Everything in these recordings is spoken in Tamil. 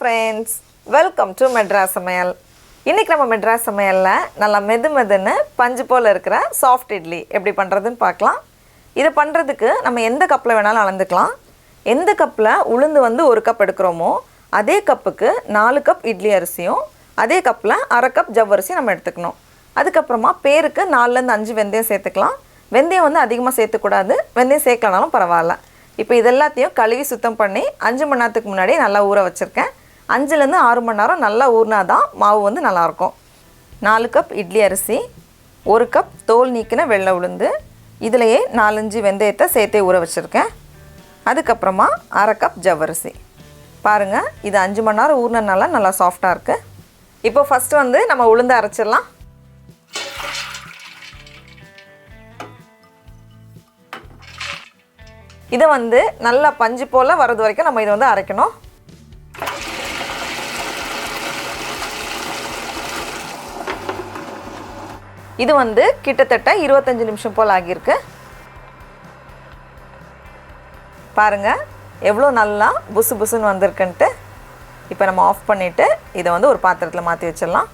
friends, welcome to Madras Samayal. இன்னைக்கு நம்ம Madras Samayalல நல்லா மெதுமெதுன்னு பஞ்சு போல இருக்கிற சாஃப்ட் இட்லி எப்படி பண்றதுன்னு பார்க்கலாம். இது பண்றதுக்கு நம்ம எந்த கப்ல வேணாலும் அளந்துக்கலாம். எந்த கப்ல உளுந்து வந்து 1 கப் எடுக்கறோமோ அதே கப்புக்கு 4 கப் இட்லி அரிசியும் அதே கப்ல 1/2 கப் ஜவ்வரிசி நம்ம எடுத்துக்கணும். அதுக்கு அப்புறமா பேருக்கு 4 ல இருந்து 5 வெந்தயம் சேர்த்துக்கலாம். வெந்தயம் வந்து அதிகமா சேர்த்த கூடாது. வெந்தயம் சேர்க்கலனாலும் பரவாயில்லை. இப்போ இதெல்லாத்தையும் கழுவி சுத்தம் பண்ணி 5 மணி நேரத்துக்கு முன்னாடி நல்லா ஊற வச்சிருக்கேன். 5 ல இருந்து 6 மணி நேரம் நல்லா ஊறினாதான் மாவு வந்து நல்லா இருக்கும். 4 கப் இட்லி அரிசி, 1 கப் தோல் நீக்கின வெள்ளை உளுந்து, இதிலேயே 4-5 வெந்தயத்தை சேர்த்தே ஊற வச்சிருக்கேன். அதுக்கு அப்புறமா 1/2 கப் ஜவ்வரிசி. பாருங்க, இது 5 மணி நேரம் ஊறினனால நல்லா சாஃப்ட்டா இருக்கு. இப்போ ஃபர்ஸ்ட் வந்து நம்ம உளுந்து அரைச்சிடலாம். இதை வந்து நல்லா பஞ்சு போல வரது வரைக்கும் நம்ம இதை வந்து அரைக்கணும். இது வந்து கிட்டத்தட்ட 25 நிமிஷம் போல் ஆகியிருக்கு. பாருங்க எவ்வளோ நல்லா புசு புசுன்னு வந்திருக்குன்ட்டு. இப்போ நம்ம ஆஃப் பண்ணிவிட்டு இதை வந்து ஒரு பாத்திரத்தில் மாற்றி வச்சிடலாம்.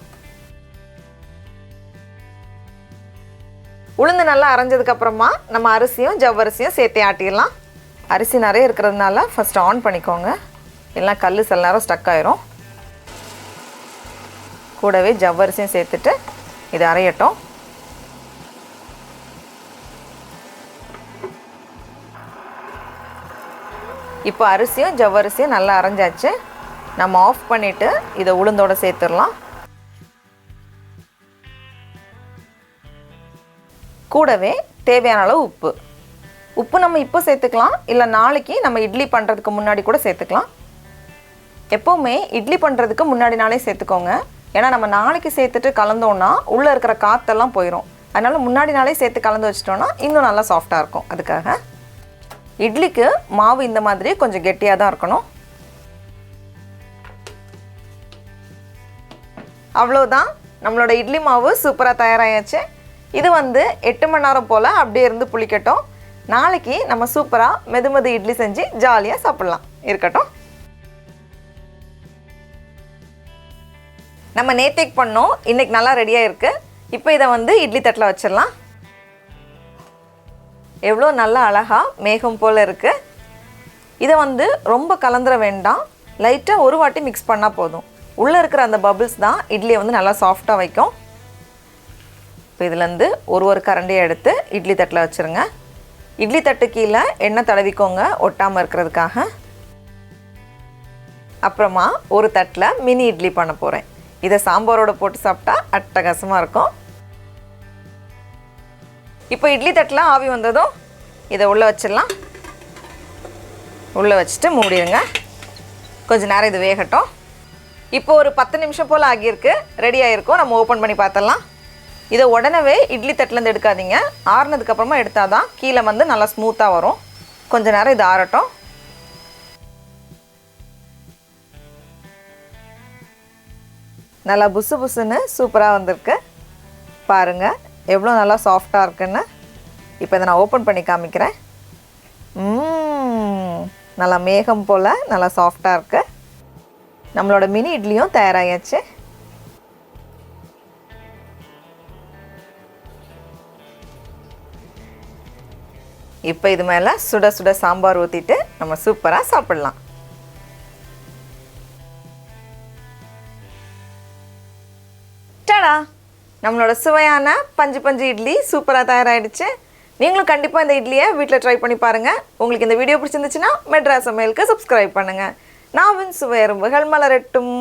உளுந்து நல்லா அரைஞ்சதுக்கப்புறமா நம்ம அரிசியும் ஜவ்வரிசியும் சேர்த்து ஆட்டிடலாம். அரிசி நிறைய இருக்கிறதுனால ஃபஸ்ட்டு ஆன் பண்ணிக்கோங்க, எல்லாம் கல் சில நேரம் ஸ்டக் ஆயிரும். கூடவே ஜவ்வரிசியும் சேர்த்துட்டு இது அரையட்டும். இப்போ அரிசியும் ஜவ்வரிசியும் நல்லா அரைஞ்சாச்சு. நம்ம ஆஃப் பண்ணிவிட்டு இதை உளுந்தோடு சேர்த்துடலாம். கூடவே தேவையான அளவு உப்பு. உப்பு நம்ம இப்போ சேர்த்துக்கலாம், இல்லை நாளைக்கு நம்ம இட்லி பண்ணுறதுக்கு முன்னாடி கூட சேர்த்துக்கலாம். எப்போவுமே இட்லி பண்ணுறதுக்கு முன்னாடி நாளே சேர்த்துக்கோங்க. ஏன்னா நம்ம நாளைக்கு சேர்த்துட்டு கலந்தோன்னா உள்ளே இருக்கிற காற்றெல்லாம் போயிடும். அதனால் முன்னாடி நாளே சேர்த்து கலந்து வச்சிட்டோன்னா இன்னும் நல்லா சாஃப்டாக இருக்கும். அதுக்காக இட்லிக்கு மாவு இந்த மாதிரி கொஞ்சம் கெட்டியாக தான் இருக்கணும். அவ்வளோதான், நம்மளோட இட்லி மாவு சூப்பராக தயாராகியாச்சு. இது வந்து 8 மணி நேரம் போல் அப்படியே இருந்து புளிக்கட்டும். நாளைக்கு நம்ம சூப்பராக மெது இட்லி செஞ்சு ஜாலியாக சாப்பிட்லாம். இருக்கட்டும். நம்ம நேத்தைக்கு பண்ணோம், இன்றைக்கி நல்லா ரெடியாக இருக்குது. இப்போ இதை வந்து இட்லி தட்டில் வச்சிடலாம். எவ்வளோ நல்லா அழகாக மேகம் போல் இருக்குது. இதை வந்து ரொம்ப கலந்துட வேண்டாம், லைட்டாக ஒரு வாட்டி மிக்ஸ் பண்ணால் போதும். உள்ளே இருக்கிற அந்த பபிள்ஸ் தான் இட்லியை வந்து நல்லா சாஃப்டாக வைக்கும். இப்போ இதுலேருந்து ஒரு கரண்டியை எடுத்து இட்லி தட்டில் வச்சுருங்க. இட்லி தட்டு கீழே எண்ணெய் தடவிக்கோங்க ஒட்டாமல் இருக்கிறதுக்காக. அப்புறமா ஒரு தட்டில் மினி இட்லி பண்ண போகிறேன். இதை சாம்பாரோடு போட்டு சாப்பிட்டா அட்டகாசமாக இருக்கும். இப்போ இட்லி தட்டில் ஆவி வந்ததும் இதை உள்ளே வச்சிடலாம். உள்ளே வச்சுட்டு மூடிடுங்க. கொஞ்சம் நேரம் இது வேகட்டும். இப்போ ஒரு 10 நிமிஷம் போல் ஆகியிருக்கு, ரெடி ஆகிருக்கும். நம்ம ஓப்பன் பண்ணி பார்த்துடலாம். இதை உடனே இட்லி தட்டிலேருந்து எடுக்காதீங்க, ஆறுனதுக்கப்புறமா எடுத்தால் தான் கீழே வந்து நல்லா ஸ்மூத்தாக வரும். கொஞ்சம் நேரம் இது ஆறட்டும். நல்லா புசு புசுன்னு சூப்பராக வந்திருக்கு. பாருங்கள் எவ்வளோ நல்லா சாஃப்டாக இருக்குன்னு. இப்போ இதை நான் ஓப்பன் பண்ணி காமிக்கிறேன். நல்லா மேகம் போல் நல்லா சாஃப்டாக இருக்குது. நம்மளோட மினி இட்லியும் தயாராகியாச்சு. இப்போ இது மேலே சுட சுட சாம்பார் ஊற்றிட்டு நம்ம சூப்பராக சாப்பிட்லாம். டடா, நம்மளோட சுவையான பஞ்சு இட்லி சூப்பராக தயாராகிடுச்சு. நீங்களும் கண்டிப்பாக இந்த இட்லியை வீட்டில் ட்ரை பண்ணி பாருங்கள். உங்களுக்கு இந்த வீடியோ பிடிச்சிருந்துச்சுன்னா மெட்ராஸ் சமையலுக்கு சப்ஸ்கிரைப் பண்ணுங்கள். நாவின் சுவை எறும்புகள் மலரட்டும்.